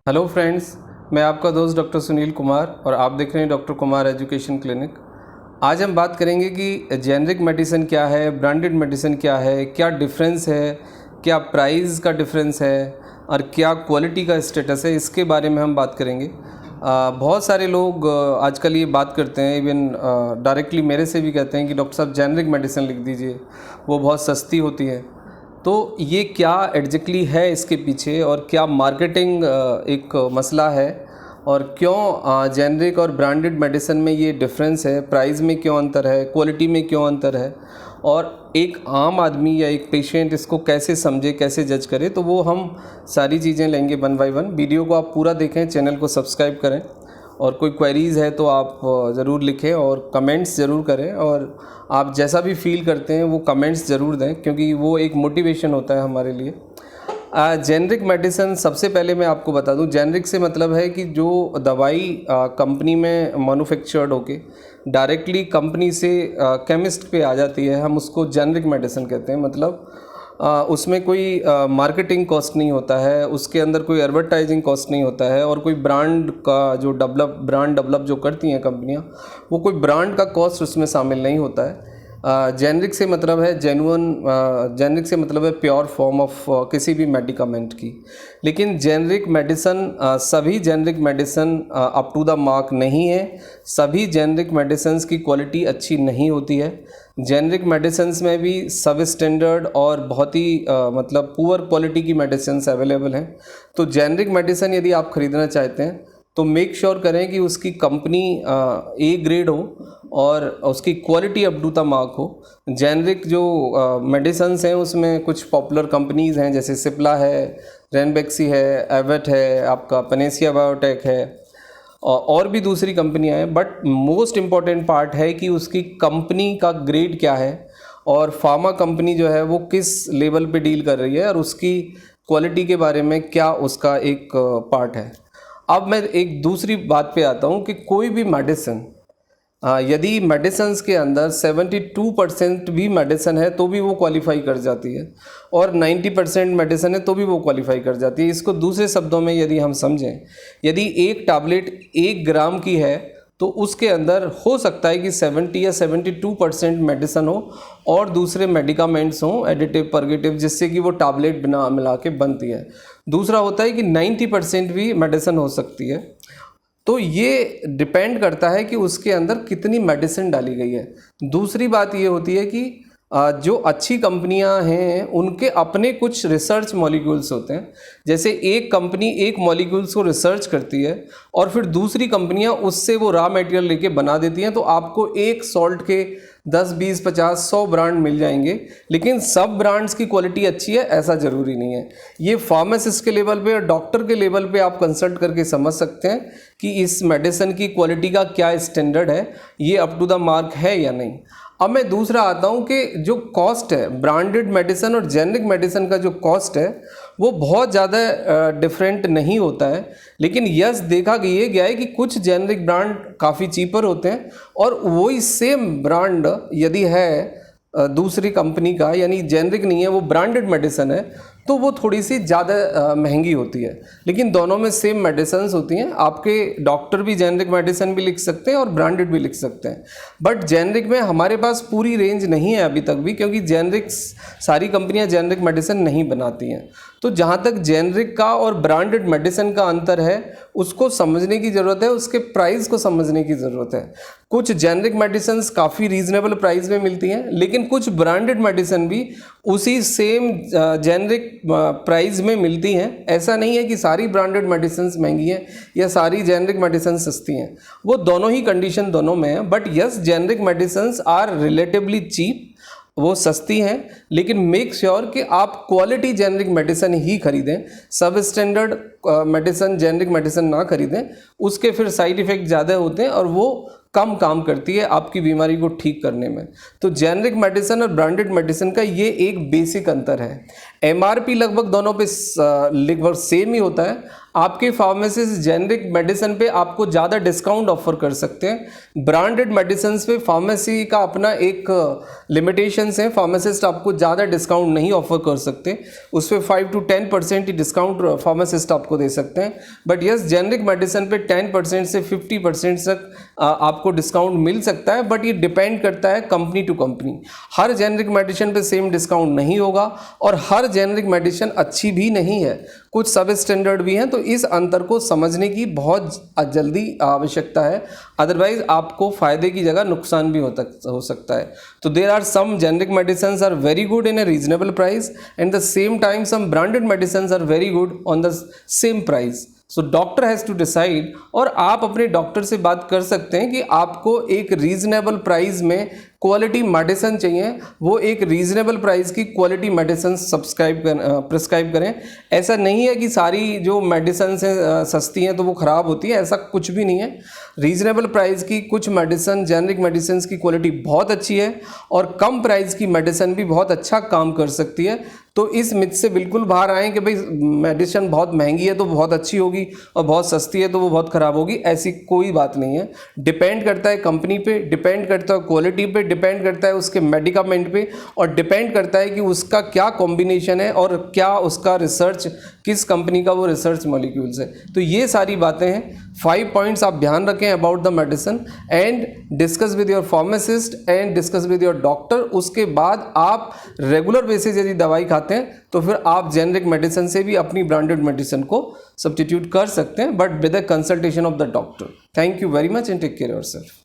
Hello friends, मैं आपका दोस्त डॉक्टर सुनील कुमार और आप देख रहे हैं डॉक्टर कुमार एजुकेशन क्लिनिक। आज हम बात करेंगे कि जेनरिक मेडिसिन क्या है, ब्रांडेड मेडिसिन क्या है, क्या डिफरेंस है, क्या प्राइस का डिफरेंस है और क्या क्वालिटी का स्टेटस है, इसके बारे में हम बात करेंगे। बहुत सारे लोग आजकल ये बात करते हैं, इवन डायरेक्टली मेरे से भी कहते हैं कि डॉक्टर साहब जेनरिक मेडिसिन लिख दीजिए, वो बहुत सस्ती होती है। तो ये क्या एग्जैक्टली है इसके पीछे और क्या मार्केटिंग एक मसला है और क्यों जेनरिक और ब्रांडेड मेडिसिन में ये डिफरेंस है, प्राइस में क्यों अंतर है, क्वालिटी में क्यों अंतर है और एक आम आदमी या एक पेशेंट इसको कैसे समझे, कैसे जज करे, तो वो हम सारी चीज़ें लेंगे वन बाय वन। वीडियो को आप पूरा देखें, चैनल को सब्सक्राइब करें और कोई क्वेरीज़ है तो आप ज़रूर लिखें और कमेंट्स ज़रूर करें और आप जैसा भी फील करते हैं वो कमेंट्स ज़रूर दें, क्योंकि वो एक मोटिवेशन होता है हमारे लिए। जेनरिक मेडिसिन, सबसे पहले मैं आपको बता दूं, जेनरिक से मतलब है कि जो दवाई कंपनी में मैन्युफैक्चर्ड होके डायरेक्टली कंपनी से केमिस्ट पे आ जाती है, हम उसको जेनरिक मेडिसिन कहते हैं। मतलब उसमें कोई मार्केटिंग कॉस्ट नहीं होता है, उसके अंदर कोई एडवर्टाइजिंग कॉस्ट नहीं होता है और कोई ब्रांड का जो ब्रांड डेवलप जो करती हैं कंपनियां, वो कोई ब्रांड का कॉस्ट उसमें शामिल नहीं होता है। जेनरिक से मतलब है जेनरिक से मतलब है प्योर फॉर्म ऑफ किसी भी मेडिकामेंट की। लेकिन जेनरिक मेडिसिन, सभी generic medicine up to the mark नहीं है, सभी जेनरिक मेडिसिन्स की क्वालिटी अच्छी नहीं होती है। जेनरिक मेडिसिन्स में भी सब स्टैंडर्ड और बहुत ही मतलब पुअर क्वालिटी की मेडिसिन्स अवेलेबल हैं। तो जेनरिक मेडिसिन यदि आप ख़रीदना चाहते हैं तो मेक श्योर करें कि उसकी कंपनी ए ग्रेड हो और उसकी quality up to the mark हो। जेनरिक जो मेडिसिन्स हैं उसमें कुछ पॉपुलर कंपनीज़ हैं, जैसे सिप्ला है, रेनबेक्सी है, एवेट है, आपका पनेसिया बायोटेक है और भी दूसरी कंपनियां हैं। बट मोस्ट इम्पॉर्टेंट पार्ट है कि उसकी कंपनी का ग्रेड क्या है और फार्मा कंपनी जो है वो किस लेवल पे डील कर रही है और उसकी क्वालिटी के बारे में क्या उसका एक पार्ट है। अब मैं एक दूसरी बात पे आता हूँ कि कोई भी मेडिसिन, यदि मेडिसिन्स के अंदर 72% भी मेडिसिन है तो भी वो क्वालिफाई कर जाती है और 90% मेडिसिन है तो भी वो क्वालिफाई कर जाती है। इसको दूसरे शब्दों में यदि हम समझें, यदि एक टैबलेट 1 ग्राम की है तो उसके अंदर हो सकता है कि 70 या 72% मेडिसिन हो और दूसरे मेडिकामेंट्स हों, एडिटिव परगेटिव, जिससे कि वो टैबलेट बिना मिला के बनती है। दूसरा होता है कि 90% भी मेडिसिन हो सकती है। तो ये डिपेंड करता है कि उसके अंदर कितनी मेडिसिन डाली गई है। दूसरी बात ये होती है कि जो अच्छी कंपनियां हैं उनके अपने कुछ रिसर्च मॉलिक्यूल्स होते हैं। जैसे एक कंपनी एक मॉलिक्यूल्स को रिसर्च करती है और फिर दूसरी कंपनियां उससे वो रॉ मटेरियल लेके बना देती हैं, तो आपको एक सॉल्ट के 10, 20, 50, 100 ब्रांड मिल जाएंगे, लेकिन सब ब्रांड्स की क्वालिटी अच्छी है ऐसा ज़रूरी नहीं है। ये फार्मासिस्ट के लेवल पे और डॉक्टर के लेवल पे आप कंसल्ट करके समझ सकते हैं कि इस मेडिसिन की क्वालिटी का क्या स्टैंडर्ड है, ये अप टू द मार्क है या नहीं। अब मैं दूसरा आता हूँ कि जो कॉस्ट है, ब्रांडेड मेडिसिन और जेनरिक मेडिसिन का जो कॉस्ट है वो बहुत ज़्यादा डिफरेंट नहीं होता है। लेकिन यस, देखा ये गया है कि कुछ जेनरिक ब्रांड काफ़ी चीपर होते हैं और वही सेम ब्रांड यदि है दूसरी कंपनी का, यानी जेनरिक नहीं है, वो ब्रांडेड मेडिसिन है, तो वो थोड़ी सी ज़्यादा महंगी होती है। लेकिन दोनों में सेम मेडिसिन्स होती हैं। आपके डॉक्टर भी जेनरिक मेडिसिन भी लिख सकते हैं और ब्रांडेड भी लिख सकते हैं। बट जेनरिक में हमारे पास पूरी रेंज नहीं है अभी तक भी, क्योंकि जेनरिक सारी कंपनियां जेनरिक मेडिसिन नहीं बनाती हैं। तो जहाँ तक जेनरिक का और ब्रांडेड मेडिसिन का अंतर है उसको समझने की ज़रूरत है, उसके प्राइस को समझने की ज़रूरत है। कुछ जेनरिक मेडिसिन काफ़ी रीजनेबल प्राइस में मिलती हैं, लेकिन कुछ ब्रांडेड मेडिसिन भी उसी सेम जेनरिक प्राइस में मिलती हैं। ऐसा नहीं है कि सारी ब्रांडेड मेडिसिन महंगी हैं या सारी जेनरिक मेडिसिन सस्ती हैं, वो दोनों ही कंडीशन दोनों में है। But yes, generic medicine are relatively cheap, वो सस्ती हैं, लेकिन मेक श्योर कि आप क्वालिटी जेनरिक मेडिसिन ही खरीदें। सब स्टैंडर्ड मेडिसिन, जेनरिक मेडिसिन ना खरीदें, उसके फिर साइड इफ़ेक्ट ज़्यादा होते हैं और वो कम काम करती है आपकी बीमारी को ठीक करने में। तो जेनरिक मेडिसिन और ब्रांडेड मेडिसिन का ये एक बेसिक अंतर है। एमआरपी लगभग दोनों पे लगभग सेम ही होता है। आपके फार्मासिस्ट जेनरिक मेडिसिन पे आपको ज़्यादा डिस्काउंट ऑफर कर सकते हैं। ब्रांडेड मेडिसिन पे फार्मेसी का अपना एक लिमिटेशंस है, फार्मासिस्ट आपको ज़्यादा डिस्काउंट नहीं ऑफर कर सकते, उस पर 5 to 10% ही डिस्काउंट फार्मासिस्ट आपको दे सकते हैं। बट यस, जेनरिक मेडिसिन पे 10% से 50% तक आपको डिस्काउंट मिल सकता है, बट ये डिपेंड करता है कंपनी टू कंपनी। हर जेनरिक मेडिसिन पे सेम डिस्काउंट नहीं होगा और हर जेनरिक मेडिसिन अच्छी भी नहीं है, कुछ सब स्टैंडर्ड भी हैं। तो इस अंतर को समझने की बहुत जल्दी आवश्यकता है, अदरवाइज आपको फायदे की जगह नुकसान भी हो सकता है। तो there are some generic medicine are very good in a reasonable price and the same time some branded medicine are very good on the same price. So doctor has to decide, और आप अपने doctor से बात कर सकते हैं कि आपको एक रीजनेबल प्राइस में क्वालिटी मेडिसिन चाहिए, वो एक रीजनेबल प्राइस की क्वालिटी मेडिसिन प्रिस्क्राइब करें। ऐसा नहीं है कि सारी जो मेडिसिन सस्ती हैं तो वो ख़राब होती है, ऐसा कुछ भी नहीं है। रीजनेबल प्राइस की कुछ मेडिसिन, जेनरिक मेडिसिन की क्वालिटी बहुत अच्छी है और कम प्राइस की मेडिसिन भी बहुत अच्छा काम कर सकती है। तो इस मिथ से बिल्कुल बाहर आएँ कि भाई मेडिसिन बहुत महंगी है तो बहुत अच्छी होगी और बहुत सस्ती है तो वो बहुत ख़राब होगी, ऐसी कोई बात नहीं है। डिपेंड करता है कंपनी पे, डिपेंड करता है क्वालिटी पे, डिपेंड करता है उसके मेडिकामेंट पे, और डिपेंड करता है कि उसका क्या कॉम्बिनेशन है और क्या उसका रिसर्च, किस कंपनी का वो रिसर्च मॉलिक्यूल्स है। तो ये सारी बातें हैं, 5 पॉइंट्स आप ध्यान रखें about the medicine and discuss with your pharmacist and discuss with your doctor. उसके बाद आप रेगुलर बेसिस यदि दवाई खाते हैं तो फिर आप जेनरिक मेडिसिन से भी अपनी ब्रांडेड मेडिसिन को सब्स्टिट्यूट कर सकते हैं, but with the consultation of the doctor. Thank you very much and take care yourself.